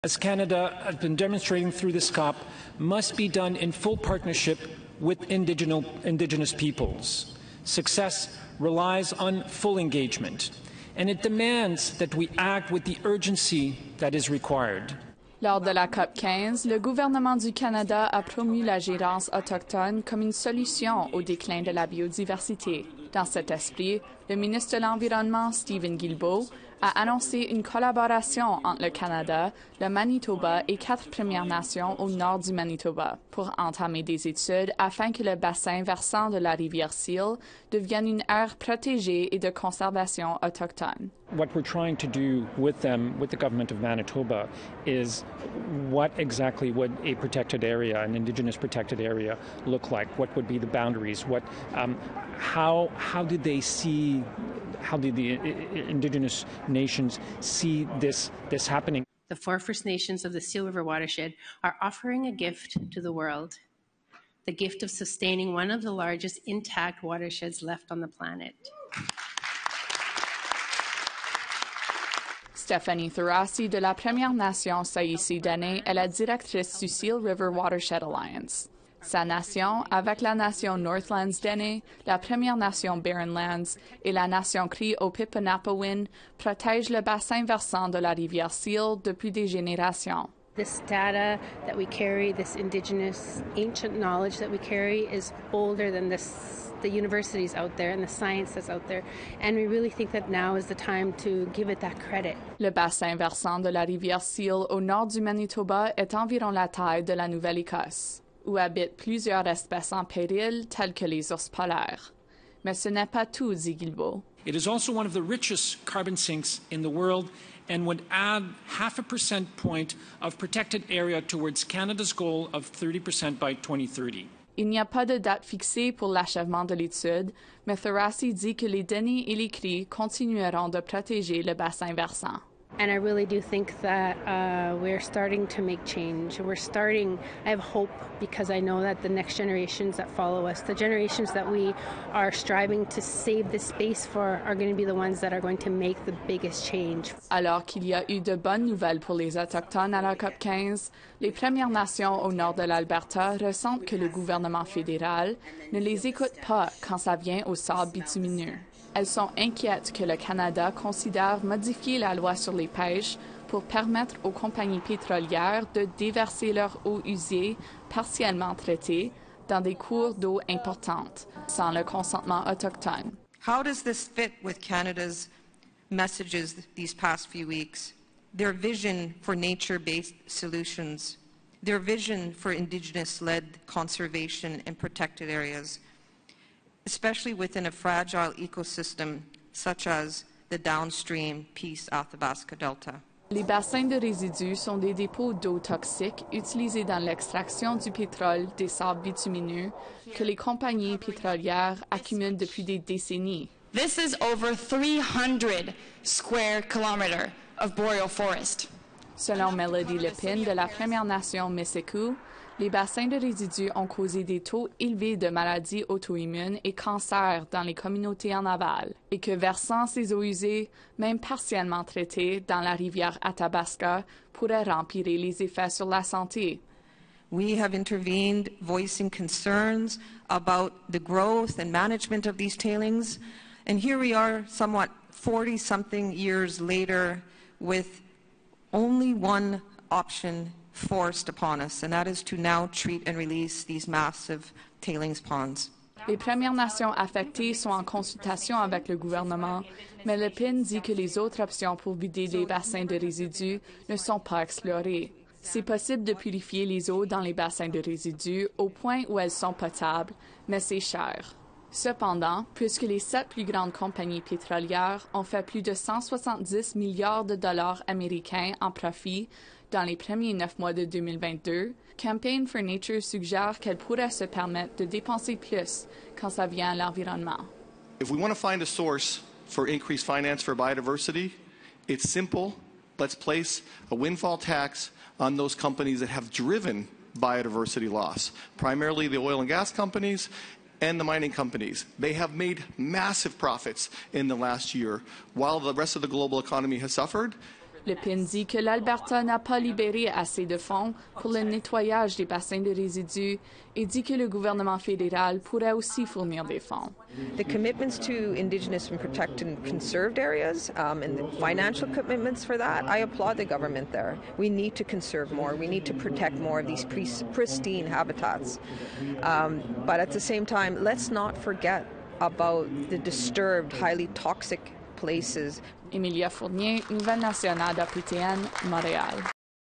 as Canada has been demonstrating through this COP, must be done in full partnership with Indigenous peoples. Success relies on full engagement, and it demands that we act with the urgency that is required. Lors de la COP 15, le gouvernement du Canada a promu la gérance autochtone comme une solution au déclin de la biodiversité. Dans cet esprit, le ministre de l'Environnement, Stephen Guilbeault, a annoncé une collaboration entre le Canada, le Manitoba et 4 Premières Nations au nord du Manitoba pour entamer des études afin que le bassin versant de la rivière Seal devienne une aire protégée et de conservation autochtone. What we're trying to do with them, with the government of Manitoba, is what exactly would a protected area, an Indigenous protected area, look like? What would be the boundaries? How did they see? How did the Indigenous nations see this happening? The 4 First Nations of the Seal River watershed are offering a gift to the world, the gift of sustaining one of the largest intact watersheds left on the planet. Stephanie Thurasi de la Première Nation Saïsi-Dene est la directrice du Seal River Watershed Alliance. Sa nation, avec la nation Northlands Dene, la Première Nation Barrenlands et la nation Cree au Pipanapawin, protège le bassin versant de la rivière Seal depuis des générations. This data that we carry, this Indigenous ancient knowledge that we carry is older than the universities out there and the science that's out there. And we really think that now is the time to give it that credit. Le bassin versant de la rivière Seal au nord du Manitoba est environ la taille de la Nouvelle-Écosse, où habitent plusieurs espèces en péril telles que les ours polaires. Mais ce n'est pas tout, dit Guilbeault. It is also one of the richest carbon sinks in the world and would add 0.5 percentage point of protected area towards Canada's goal of 30% by 2030. Il n'y a pas de date fixée pour l'achèvement de l'étude, mais Thurasi dit que les Dene et les Cris continueront de protéger le bassin versant. And I really do think that we're starting to make change. I have hope because I know that the next generations that follow us, the generations that we are striving to save this space for, are going to be the ones that are going to make the biggest change. Alors qu'il y a eu de bonnes nouvelles pour les Autochtones à la COP 15, les Premières Nations au nord de l'Alberta ressentent que le gouvernement fédéral ne les écoute pas quand ça vient au sable bitumineux. Elles sont inquiètes que le Canada considère modifier la loi sur les pêches pour permettre aux compagnies pétrolières de déverser leur eau usée partiellement traitée dans des cours d'eau importantes, sans le consentement autochtone. How does this fit with Canada's messages these past few weeks? Their vision for nature-based solutions, their vision for Indigenous-led conservation and protected areas, especially within a fragile ecosystem such as the downstream Peace Athabasca Delta. Les bassins de résidus sont des dépôts d'eau toxiques utilisés dans l'extraction du pétrole des sables bitumineux que les compagnies pétrolières accumulent depuis des décennies. This is over 300 square kilometers of boreal forest. Selon Melody Lepine de la Première Nation Messiku, les bassins de résidus ont causé des taux élevés de maladies auto-immunes et cancers dans les communautés en aval, et que versant ces eaux usées, même partiellement traitées, dans la rivière Athabasca, pourrait empirer les effets sur la santé. We have intervened, voicing concerns about the growth and management of these tailings, and here we are somewhat 40-something years later with only one option forced upon us, and that is to now treat and release these massive tailings ponds. Les Premières Nations affectées sont en consultation avec le gouvernement, mais Le Pen dit que les autres options pour vider les bassins de résidus ne sont pas explorées. C'est possible de purifier les eaux dans les bassins de résidus au point où elles sont potables, mais c'est cher. Cependant, puisque les 7 plus grandes compagnies pétrolières ont fait plus de 170 milliards de dollars américains en profit dans les premiers 9 mois de 2022, Campaign for Nature suggère qu'elle pourrait se permettre de dépenser plus quand ça vient à l'environnement. If we want to find a source for increased finance for biodiversity, it's simple. Let's place a windfall tax on those companies that have driven biodiversity loss, primarily the oil and gas companies and the mining companies. They have made massive profits in the last year, while the rest of the global economy has suffered. Le PIN dit que l'Alberta n'a pas libéré assez de fonds pour le nettoyage des bassins de résidus et dit que le gouvernement fédéral pourrait aussi fournir des fonds. The commitments to Indigenous and protected and conserved areas and the financial commitments for that, I applaud the government there. We need to conserve more. We need to protect more of these pristine habitats. But at the same time, let's not forget about the disturbed, highly toxic places. Emilia Fournier, Nouvelles nationales d'APTN, Montréal.